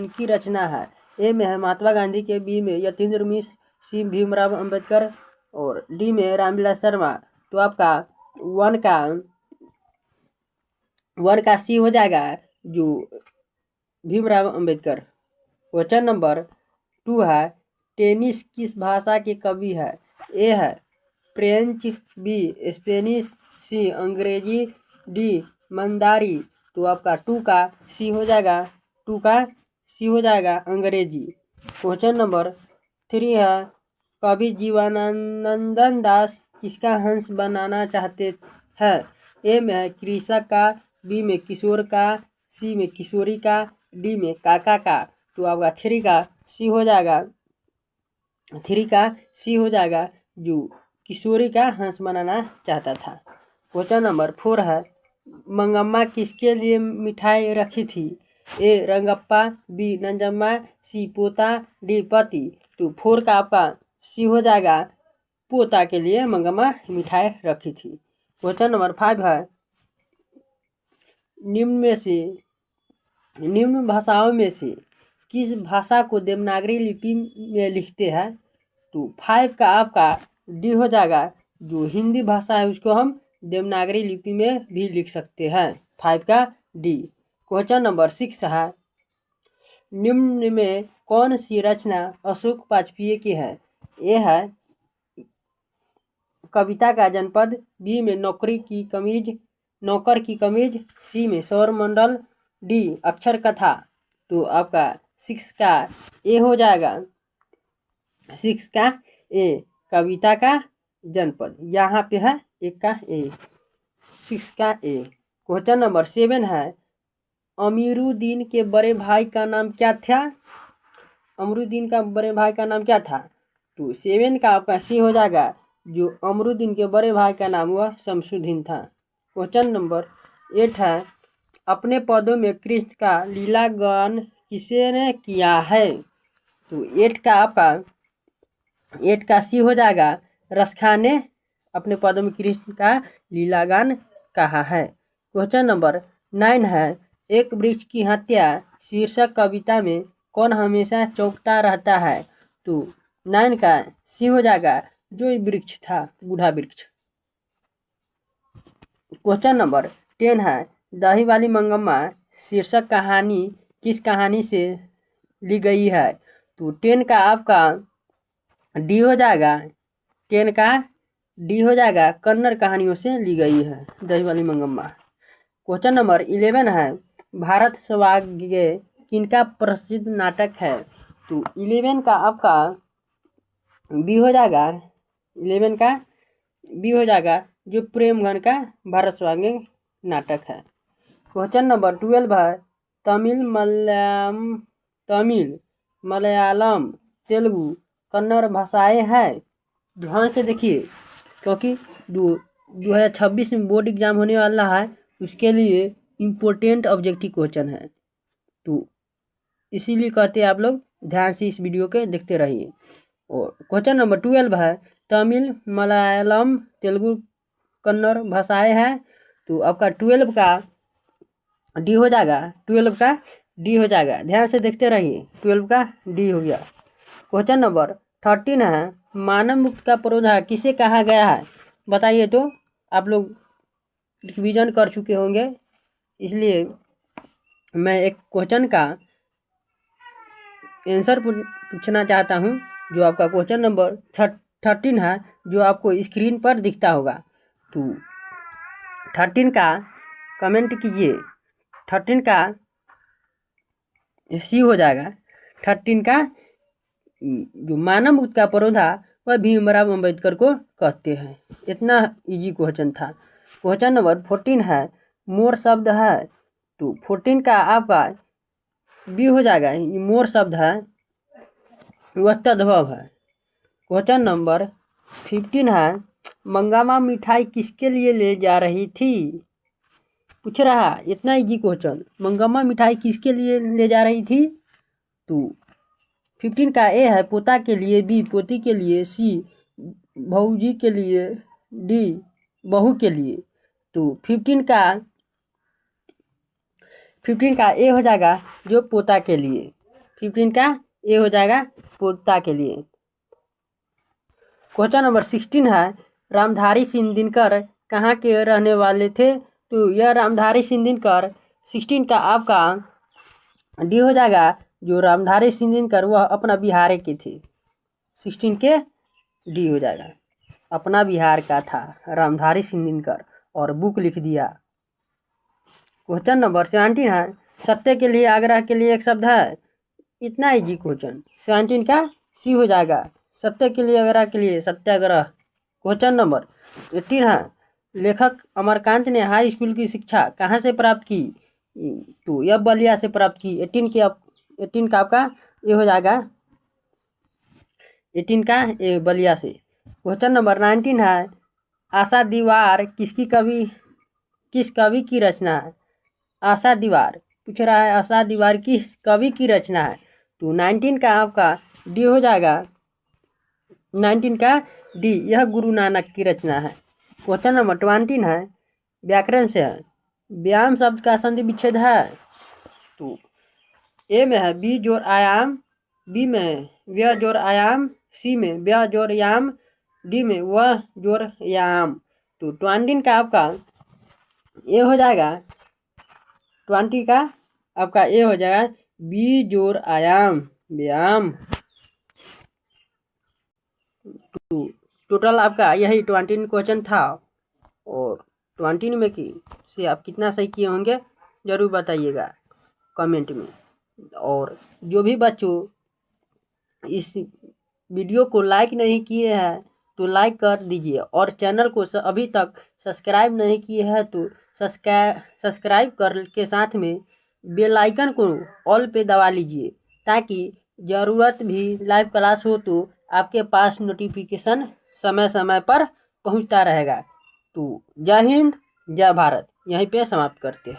किनकी रचना है? ए में है महात्मा गांधी के, बी में यतीन्द्र मिश्र, सी भीमराव अंबेडकर और डी में रामविलास शर्मा। तो आपका वन का सी हो जाएगा जो भीमराव अंबेडकर। क्वेश्चन नंबर 2 है टेनिस किस भाषा के कवि है? ए है फ्रेंच, बी स्पेनिश, सी अंग्रेजी, डी मंदारी। तो आपका 2 का सी हो जाएगा अंग्रेजी। क्वेश्चन नंबर 3 है कवि जीवनानंद दास किसका हंस बनाना चाहते हैं? ए में है कृषक का, बी में किशोर का, सी में किशोरी का, डी में काका का। तो आपका 3 का सी हो जाएगा जो किशोरी का हंस बनाना चाहता था। क्वेश्चन नंबर 4 है मंगम्मा किसके लिए मिठाई रखी थी? ए रंगप्पा, बी नंजम्मा, सी पोता, डी पति। तो 4 का आपका सी हो जाएगा पोता के लिए मंगम्मा मिठाई रखी थी। क्वेश्चन नंबर 5 है निम्न भाषाओं में से किस भाषा को देवनागरी लिपि में लिखते हैं? तो 5 का आपका डी हो जाएगा जो हिंदी भाषा है उसको हम देवनागरी लिपि में भी लिख सकते हैं। 5 का डी। क्वेश्चन नंबर 6 है निम्न में कौन सी रचना अशोक वाजपेयी की है? ए है कविता का जनपद, बी में नौकर की कमीज, सी में सौरमंडल, डी अक्षर कथा। तो आपका 6 का ए हो जाएगा 6 का ए कविता का जनपद। यहाँ पे है 1 का ए 6 का ए। क्वेश्चन नंबर 7 है अमीरुद्दीन के बड़े भाई का नाम क्या था? अमरुद्दीन का बड़े भाई का नाम क्या था? तो 7 का आपका सी हो जाएगा जो अमरुद्दीन के बड़े भाई का नाम हुआ शमसुद्दीन था। क्वेश्चन नंबर 8 है अपने पदों में कृष्ण का लीला गान किसने किया है? तो 8 का सी हो जाएगा रसखा ने अपने पदों में कृष्ण का लीला गान कहा है। क्वेश्चन नंबर 9 है एक वृक्ष की हत्या शीर्षक कविता में कौन हमेशा चौंकता रहता है? तो 9 का सी हो जाएगा जो वृक्ष था बूढ़ा वृक्ष। क्वेश्चन नंबर 10 है दही वाली मंगम्मा शीर्षक कहानी किस कहानी से ली गई है? तो 10 का आपका डी हो जाएगा 10 का डी हो जाएगा कन्नड़ कहानियों से ली गई है दही वाली मंगम्मा। क्वेश्चन नंबर 11 है भारत सौभाग्य किनका प्रसिद्ध नाटक है? तो 11 का आपका बी हो जाएगा 11 का बी हो जाएगा जो प्रेमगन का भारत सौभाग्य नाटक है। क्वेश्चन नंबर 12 है तमिल मलयालम तेलुगु कन्नड़ भाषाएं हैं। ध्यान से देखिए क्योंकि 2026 में बोर्ड एग्जाम होने वाला है उसके लिए इम्पोर्टेंट ऑब्जेक्टिव क्वेश्चन है तो इसीलिए कहते हैं आप लोग ध्यान से इस वीडियो के देखते रहिए। और क्वेश्चन नंबर 12 है तमिल मलयालम तेलुगु कन्नड़ भाषाएं हैं। तो आपका 12 का डी हो जाएगा ध्यान से देखते रहिए 12 का डी हो गया। क्वेश्चन नंबर 13 है मानव मुक्त का पौधा किसे कहा गया है? बताइए तो आप लोग रिवीजन कर चुके होंगे इसलिए मैं एक क्वेश्चन का आंसर पूछना चाहता हूं जो आपका क्वेश्चन नंबर 13 है जो आपको स्क्रीन पर दिखता होगा। तो 13 का कमेंट कीजिए 13 का सी हो जाएगा 13 का जो मानव मुक्त का पौधा वह भीमराव अंबेडकर को कहते हैं। इतना इजी क्वेश्चन था। क्वेश्चन नंबर 14 है मोर शब्द है। तो 14 का आपका बी हो जाएगा मोर शब्द है वह तद्भव है। क्वेश्चन नंबर 15 है मंगम्मा मिठाई किसके लिए ले जा रही थी? पूछ रहा इतना इजी क्वेश्चन मंगम्मा मिठाई किसके लिए ले जा रही थी? तो 15 का ए है पोता के लिए, बी पोती के लिए, सी भौजी के लिए, डी बहू के लिए। तो 15 का ए हो जाएगा जो पोता के लिए। 15 का ए हो जाएगा पूर्णता के लिए। क्वेश्चन नंबर 16 है रामधारी सिंह दिनकर कहाँ के रहने वाले थे? तो यह रामधारी सिंह दिनकर 16 का आपका डी हो जाएगा। जो रामधारी सिंह दिनकर वह अपना बिहार के थे। 16 के डी हो जाएगा। अपना बिहार का था रामधारी सिंह दिनकर और बुक लिख दिया। क्वेश्चन नंबर 17 है सत्य के लिए आग्रह के लिए एक शब्द है। इतना इजी क्वेश्चन। 17 का सी हो जाएगा। सत्य के लिए आग्रह के लिए सत्याग्रह। क्वेश्चन नंबर 18 है लेखक अमरकांत ने हाई स्कूल की शिक्षा कहाँ से प्राप्त की? तो यह बलिया से प्राप्त की। 18 का आपका ये हो जाएगा। 18 का ये बलिया से। क्वेश्चन नंबर 19 है आशा दीवार किस कवि की रचना है? आशा दीवार पूछ रहा है आशा दीवार किस कवि की रचना है? तो 19 का आपका डी हो जाएगा। 19 का डी यह गुरु नानक की रचना है। क्वेश्चन नंबर 20 है व्याकरण से है व्यायाम शब्द का संधि विच्छेद है। तो ए में है बी जोड़ आयाम, बी में व्य जोड़ आयाम, सी में व्य जोड़ याम, डी में वह जोड़ याम। तो 20 का आपका ए हो जाएगा। 20 का आपका ए हो जाएगा बी जोड़ आयाम व्यायाम। टोटल आपका यही 20 क्वेश्चन था और 20 में की से आप कितना सही किए होंगे जरूर बताइएगा कमेंट में। और जो भी बच्चों इस वीडियो को लाइक नहीं किए हैं तो लाइक कर दीजिए और चैनल को अभी तक सब्सक्राइब नहीं किए हैं तो सब्सक्राइब कर के साथ में बेल आइकन को ऑल पे दबा लीजिए ताकि ज़रूरत भी लाइव क्लास हो तो आपके पास नोटिफिकेशन समय समय पर पहुंचता रहेगा। तो जय हिंद जय भारत यहीं पे समाप्त करते हैं।